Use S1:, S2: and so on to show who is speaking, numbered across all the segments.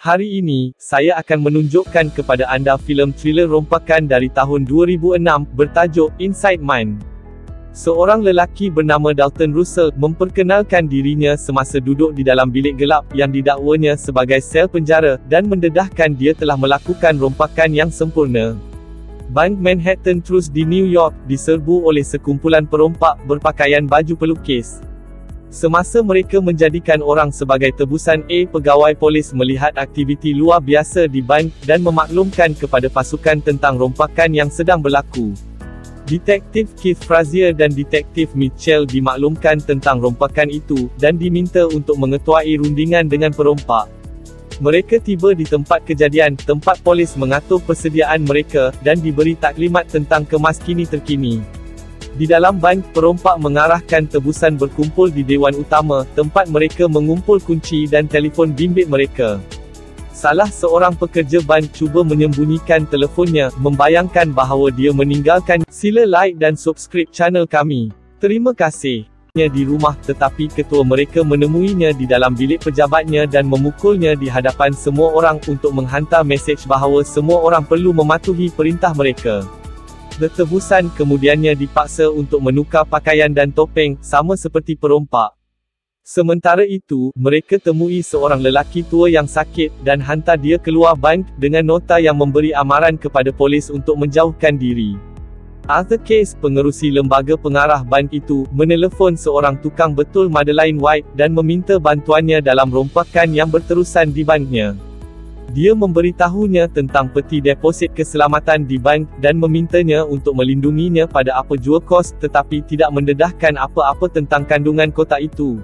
S1: Hari ini, saya akan menunjukkan kepada anda filem thriller rompakan dari tahun 2006, bertajuk Inside Man. Seorang lelaki bernama Dalton Russell memperkenalkan dirinya semasa duduk di dalam bilik gelap yang didakwanya sebagai sel penjara, dan mendedahkan dia telah melakukan rompakan yang sempurna. Bank Manhattan Trust di New York diserbu oleh sekumpulan perompak berpakaian baju pelukis. Semasa mereka menjadikan orang sebagai tebusan, pegawai polis melihat aktiviti luar biasa di bank, dan memaklumkan kepada pasukan tentang rompakan yang sedang berlaku. Detektif Keith Frazier dan Detektif Mitchell dimaklumkan tentang rompakan itu, dan diminta untuk mengetuai rundingan dengan perompak. Mereka tiba di tempat kejadian, tempat polis mengatur persediaan mereka, dan diberi taklimat tentang kemaskini terkini. Di dalam bank, perompak mengarahkan tebusan berkumpul di Dewan Utama, tempat mereka mengumpul kunci dan telefon bimbit mereka. Salah seorang pekerja bank cuba menyembunyikan telefonnya, membayangkan bahawa dia meninggalkan. Sila like dan subscribe channel kami. Terima kasih. Di rumah, tetapi ketua mereka menemuinya di dalam bilik pejabatnya dan memukulnya di hadapan semua orang untuk menghantar mesej bahawa semua orang perlu mematuhi perintah mereka. Tebusan kemudiannya dipaksa untuk menukar pakaian dan topeng, sama seperti perompak. Sementara itu, mereka temui seorang lelaki tua yang sakit, dan hantar dia keluar bank, dengan nota yang memberi amaran kepada polis untuk menjauhkan diri. Arthur Case, pengerusi lembaga pengarah bank itu, menelefon seorang tukang betul Madeline White, dan meminta bantuannya dalam rompakan yang berterusan di banknya. Dia memberitahunya tentang peti deposit keselamatan di bank, dan memintanya untuk melindunginya pada apa jua kos, tetapi tidak mendedahkan apa-apa tentang kandungan kotak itu.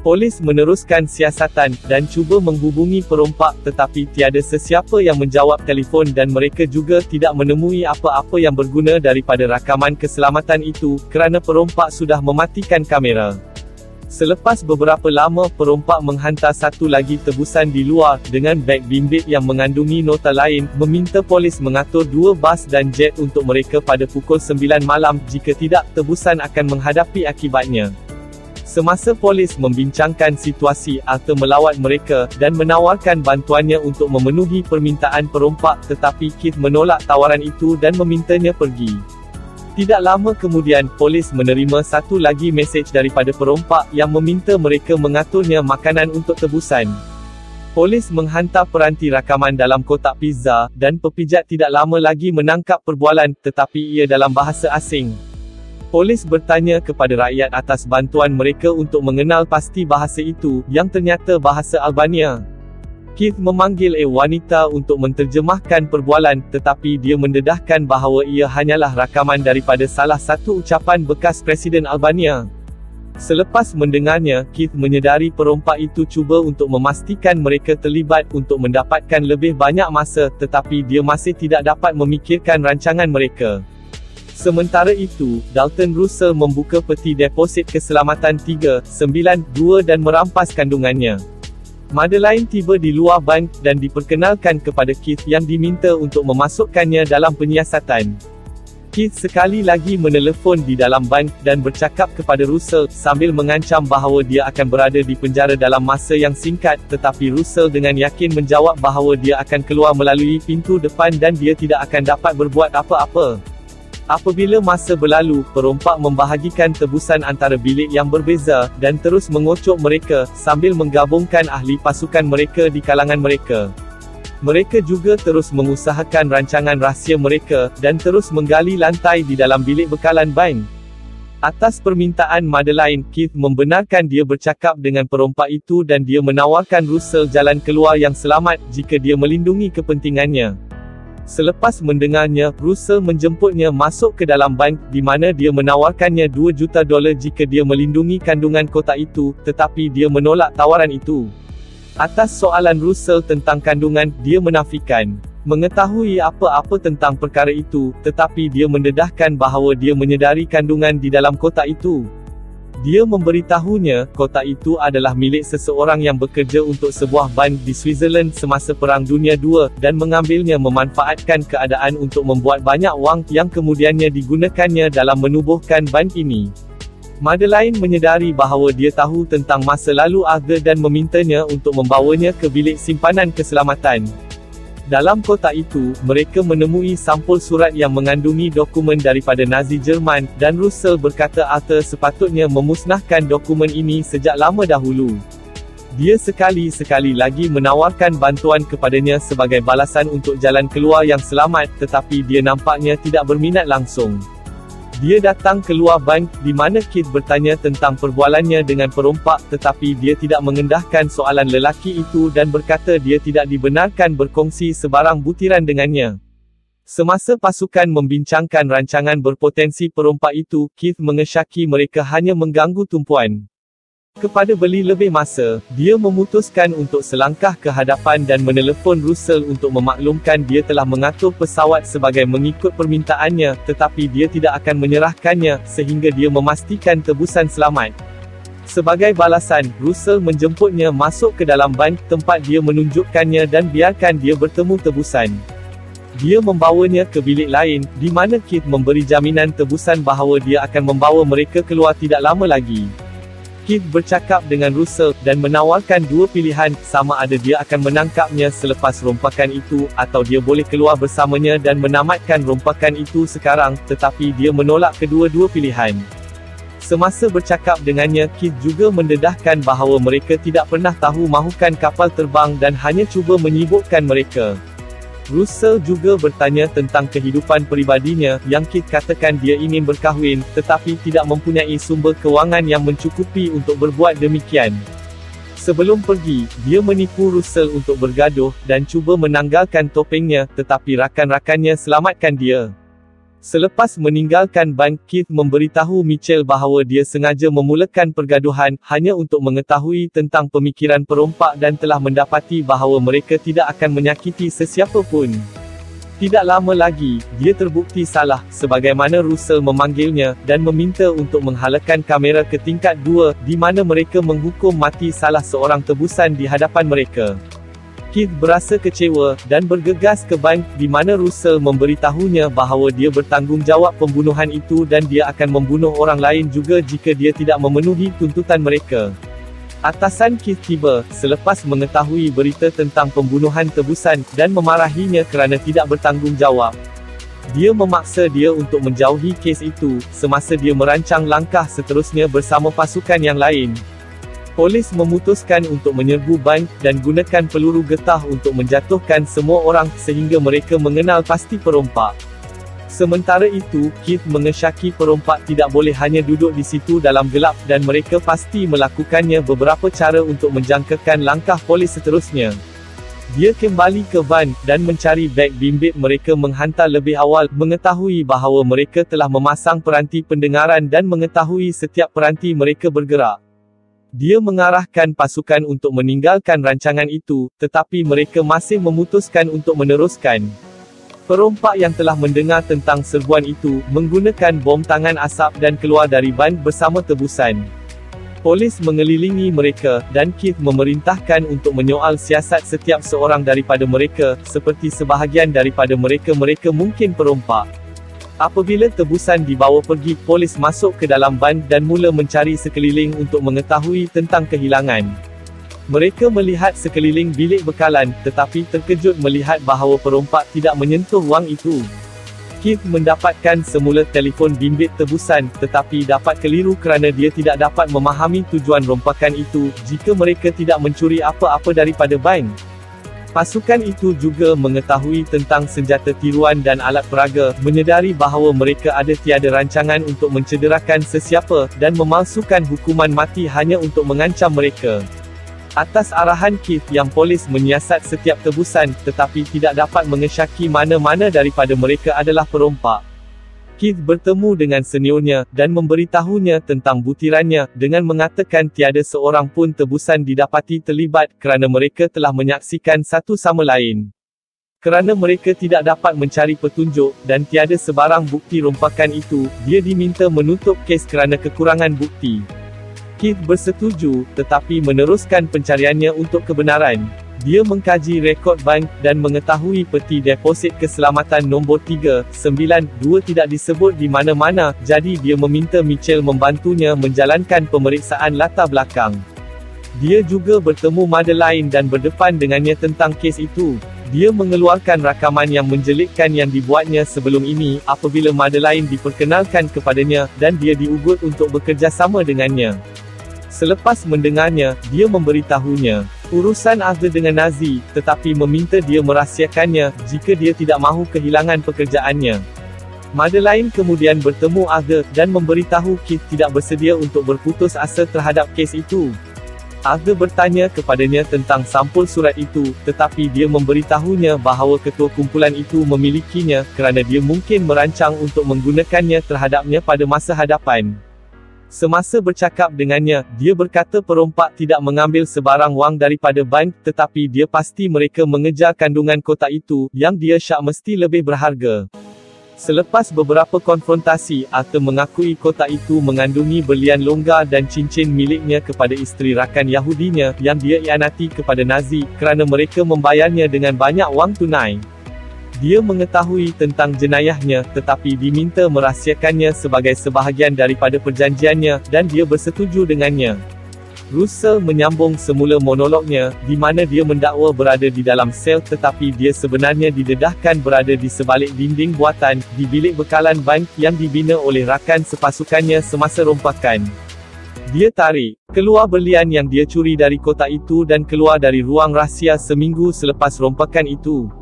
S1: Polis meneruskan siasatan, dan cuba menghubungi perompak, tetapi tiada sesiapa yang menjawab telefon, dan mereka juga tidak menemui apa-apa yang berguna daripada rakaman keselamatan itu, kerana perompak sudah mematikan kamera. Selepas beberapa lama, perompak menghantar satu lagi tebusan di luar, dengan beg bimbit yang mengandungi nota lain, meminta polis mengatur 2 bas dan jet untuk mereka pada pukul 9 malam, jika tidak, tebusan akan menghadapi akibatnya. Semasa polis membincangkan situasi, Arthur melawat mereka, dan menawarkan bantuannya untuk memenuhi permintaan perompak, tetapi Keith menolak tawaran itu dan memintanya pergi. Tidak lama kemudian, polis menerima satu lagi mesej daripada perompak, yang meminta mereka mengaturnya makanan untuk tebusan. Polis menghantar peranti rakaman dalam kotak pizza, dan pepijat tidak lama lagi menangkap perbualan, tetapi ia dalam bahasa asing. Polis bertanya kepada rakyat atas bantuan mereka untuk mengenal pasti bahasa itu, yang ternyata bahasa Albania. Keith memanggil wanita untuk menterjemahkan perbualan, tetapi dia mendedahkan bahawa ia hanyalah rakaman daripada salah satu ucapan bekas Presiden Albania. Selepas mendengarnya, Keith menyedari perompak itu cuba untuk memastikan mereka terlibat untuk mendapatkan lebih banyak masa, tetapi dia masih tidak dapat memikirkan rancangan mereka. Sementara itu, Dalton Russell membuka peti deposit keselamatan 392 dan merampas kandungannya. Madeline tiba di luar bank, dan diperkenalkan kepada Keith yang diminta untuk memasukkannya dalam penyiasatan. Keith sekali lagi menelefon di dalam bank, dan bercakap kepada Russell, sambil mengancam bahawa dia akan berada di penjara dalam masa yang singkat, tetapi Russell dengan yakin menjawab bahawa dia akan keluar melalui pintu depan dan dia tidak akan dapat berbuat apa-apa. Apabila masa berlalu, perompak membahagikan tebusan antara bilik yang berbeza, dan terus mengocok mereka, sambil menggabungkan ahli pasukan mereka di kalangan mereka. Mereka juga terus mengusahakan rancangan rahsia mereka, dan terus menggali lantai di dalam bilik bekalan bank. Atas permintaan Madeline, Keith membenarkan dia bercakap dengan perompak itu, dan dia menawarkan Russell jalan keluar yang selamat, jika dia melindungi kepentingannya. Selepas mendengarnya, Russell menjemputnya masuk ke dalam bank, di mana dia menawarkannya $2 juta jika dia melindungi kandungan kotak itu, tetapi dia menolak tawaran itu. Atas soalan Russell tentang kandungan, dia menafikan mengetahui apa-apa tentang perkara itu, tetapi dia mendedahkan bahawa dia menyedari kandungan di dalam kotak itu. Dia memberitahunya, kotak itu adalah milik seseorang yang bekerja untuk sebuah bank di Switzerland semasa Perang Dunia II, dan mengambilnya memanfaatkan keadaan untuk membuat banyak wang, yang kemudiannya digunakannya dalam menubuhkan bank ini. Madeline menyedari bahawa dia tahu tentang masa lalu Arthur dan memintanya untuk membawanya ke bilik simpanan keselamatan. Dalam kotak itu, mereka menemui sampul surat yang mengandungi dokumen daripada Nazi Jerman, dan Russell berkata Arthur sepatutnya memusnahkan dokumen ini sejak lama dahulu. Dia sekali-sekali lagi menawarkan bantuan kepadanya sebagai balasan untuk jalan keluar yang selamat, tetapi dia nampaknya tidak berminat langsung. Dia datang keluar bank, di mana Keith bertanya tentang perbualannya dengan perompak, tetapi dia tidak mengendahkan soalan lelaki itu dan berkata dia tidak dibenarkan berkongsi sebarang butiran dengannya. Semasa pasukan membincangkan rancangan berpotensi perompak itu, Keith mengesyaki mereka hanya mengganggu tumpuan. Kepada beli lebih masa, dia memutuskan untuk selangkah ke hadapan dan menelefon Russell untuk memaklumkan dia telah mengatur pesawat sebagai mengikut permintaannya, tetapi dia tidak akan menyerahkannya, sehingga dia memastikan tebusan selamat. Sebagai balasan, Russell menjemputnya masuk ke dalam bank, tempat dia menunjukkannya dan biarkan dia bertemu tebusan. Dia membawanya ke bilik lain, di mana Keith memberi jaminan tebusan bahawa dia akan membawa mereka keluar tidak lama lagi. Keith bercakap dengan Russell, dan menawarkan dua pilihan, sama ada dia akan menangkapnya selepas rompakan itu, atau dia boleh keluar bersamanya dan menamatkan rompakan itu sekarang, tetapi dia menolak kedua-dua pilihan. Semasa bercakap dengannya, Keith juga mendedahkan bahawa mereka tidak pernah tahu mahukan kapal terbang dan hanya cuba menyibukkan mereka. Russell juga bertanya tentang kehidupan peribadinya, yang Keith katakan dia ingin berkahwin, tetapi tidak mempunyai sumber kewangan yang mencukupi untuk berbuat demikian. Sebelum pergi, dia menipu Russell untuk bergaduh, dan cuba menanggalkan topengnya, tetapi rakan-rakannya selamatkan dia. Selepas meninggalkan bank, Keith memberitahu Mitchell bahawa dia sengaja memulakan pergaduhan, hanya untuk mengetahui tentang pemikiran perompak dan telah mendapati bahawa mereka tidak akan menyakiti sesiapa pun. Tidak lama lagi, dia terbukti salah, sebagaimana Russell memanggilnya, dan meminta untuk menghalakan kamera ke tingkat 2, di mana mereka menghukum mati salah seorang tebusan di hadapan mereka. Keith berasa kecewa, dan bergegas ke bank, di mana Russell memberitahunya bahawa dia bertanggungjawab pembunuhan itu dan dia akan membunuh orang lain juga jika dia tidak memenuhi tuntutan mereka. Atasan Keith tiba, selepas mengetahui berita tentang pembunuhan tebusan, dan memarahinya kerana tidak bertanggungjawab. Dia memaksa dia untuk menjauhi kes itu, semasa dia merancang langkah seterusnya bersama pasukan yang lain. Polis memutuskan untuk menyerbu bank, dan gunakan peluru getah untuk menjatuhkan semua orang, sehingga mereka mengenal pasti perompak. Sementara itu, Keith mengesyaki perompak tidak boleh hanya duduk di situ dalam gelap, dan mereka pasti melakukannya beberapa cara untuk menjangkakan langkah polis seterusnya. Dia kembali ke van, dan mencari beg bimbit mereka menghantar lebih awal, mengetahui bahawa mereka telah memasang peranti pendengaran dan mengetahui setiap peranti mereka bergerak. Dia mengarahkan pasukan untuk meninggalkan rancangan itu, tetapi mereka masih memutuskan untuk meneruskan. Perompak yang telah mendengar tentang serbuan itu, menggunakan bom tangan asap dan keluar dari ban bersama tebusan. Polis mengelilingi mereka, dan Keith memerintahkan untuk menyoal siasat setiap seorang daripada mereka, seperti sebahagian daripada mereka mungkin perompak. Apabila tebusan dibawa pergi, polis masuk ke dalam ban dan mula mencari sekeliling untuk mengetahui tentang kehilangan. Mereka melihat sekeliling bilik bekalan, tetapi terkejut melihat bahawa perompak tidak menyentuh wang itu. Keith mendapatkan semula telefon bimbit tebusan, tetapi dapat keliru kerana dia tidak dapat memahami tujuan rompakan itu, jika mereka tidak mencuri apa-apa daripada bank. Pasukan itu juga mengetahui tentang senjata tiruan dan alat peraga, menyedari bahawa mereka ada tiada rancangan untuk mencederakan sesiapa, dan memalsukan hukuman mati hanya untuk mengancam mereka. Atas arahan Keith, yang polis menyiasat setiap tebusan, tetapi tidak dapat mengesyaki mana-mana daripada mereka adalah perompak. Keith bertemu dengan seniornya, dan memberitahunya tentang butirannya, dengan mengatakan tiada seorang pun tebusan didapati terlibat, kerana mereka telah menyaksikan satu sama lain. Kerana mereka tidak dapat mencari petunjuk, dan tiada sebarang bukti rompakan itu, dia diminta menutup kes kerana kekurangan bukti. Keith bersetuju, tetapi meneruskan pencariannya untuk kebenaran. Dia mengkaji rekod bank, dan mengetahui peti deposit keselamatan nombor 392 tidak disebut di mana-mana, jadi dia meminta Mitchell membantunya menjalankan pemeriksaan latar belakang. Dia juga bertemu Madeleine dan berdepan dengannya tentang kes itu. Dia mengeluarkan rakaman yang menjelitkan yang dibuatnya sebelum ini, apabila Madeleine diperkenalkan kepadanya, dan dia diugut untuk bekerjasama dengannya. Selepas mendengarnya, dia memberitahunya urusan Arthur dengan Nazi, tetapi meminta dia merahsiakannya, jika dia tidak mahu kehilangan pekerjaannya. Madeleine kemudian bertemu Arthur, dan memberitahu Keith tidak bersedia untuk berputus asa terhadap kes itu. Arthur bertanya kepadanya tentang sampul surat itu, tetapi dia memberitahunya bahawa ketua kumpulan itu memilikinya, kerana dia mungkin merancang untuk menggunakannya terhadapnya pada masa hadapan. Semasa bercakap dengannya, dia berkata perompak tidak mengambil sebarang wang daripada bank, tetapi dia pasti mereka mengejar kandungan kotak itu, yang dia syak mesti lebih berharga. Selepas beberapa konfrontasi, Arthur mengakui kotak itu mengandungi berlian longgar dan cincin miliknya kepada isteri rakan Yahudinya, yang dia ianati kepada Nazi, kerana mereka membayarnya dengan banyak wang tunai. Dia mengetahui tentang jenayahnya, tetapi diminta merahsiakannya sebagai sebahagian daripada perjanjiannya, dan dia bersetuju dengannya. Russell menyambung semula monolognya, di mana dia mendakwa berada di dalam sel tetapi dia sebenarnya didedahkan berada di sebalik dinding buatan, di bilik bekalan bank, yang dibina oleh rakan sepasukannya semasa rompakan. Dia tarik keluar berlian yang dia curi dari kotak itu dan keluar dari ruang rahsia seminggu selepas rompakan itu.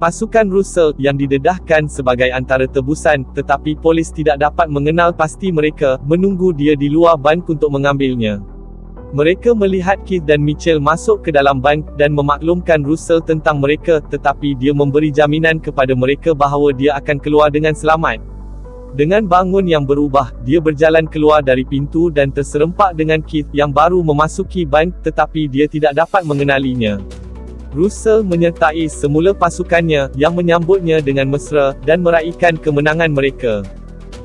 S1: Pasukan Russell, yang didedahkan sebagai antara tebusan, tetapi polis tidak dapat mengenal pasti mereka, menunggu dia di luar bank untuk mengambilnya. Mereka melihat Keith dan Mitchell masuk ke dalam bank, dan memaklumkan Russell tentang mereka, tetapi dia memberi jaminan kepada mereka bahawa dia akan keluar dengan selamat. Dengan bangun yang berubah, dia berjalan keluar dari pintu dan terserempak dengan Keith, yang baru memasuki bank, tetapi dia tidak dapat mengenalinya. Russell menyertai semula pasukannya, yang menyambutnya dengan mesra, dan meraihkan kemenangan mereka.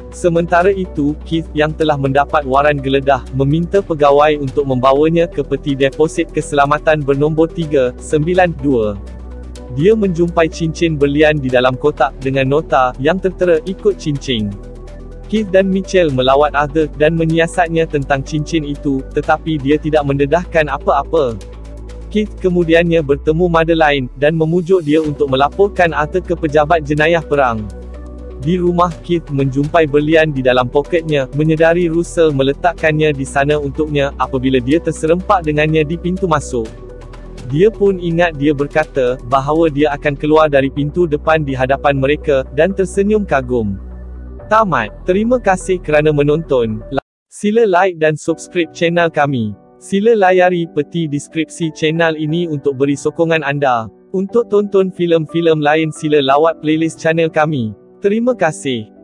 S1: Sementara itu, Keith, yang telah mendapat waran geledah, meminta pegawai untuk membawanya ke peti deposit keselamatan bernombor 392. Dia menjumpai cincin berlian di dalam kotak, dengan nota, yang tertera ikut cincin. Keith dan Mitchell melawat Arthur, dan menyiasatnya tentang cincin itu, tetapi dia tidak mendedahkan apa-apa. Keith kemudiannya bertemu Madeleine, dan memujuk dia untuk melaporkan Arthur ke pejabat jenayah perang. Di rumah, Keith menjumpai berlian di dalam poketnya, menyedari Russell meletakkannya di sana untuknya, apabila dia terserempak dengannya di pintu masuk. Dia pun ingat dia berkata, bahawa dia akan keluar dari pintu depan di hadapan mereka, dan tersenyum kagum. Tamat. Terima kasih kerana menonton. Sila like dan subscribe channel kami. Sila layari peti deskripsi channel ini untuk beri sokongan anda. Untuk tonton filem-filem lain sila lawat playlist channel kami. Terima kasih.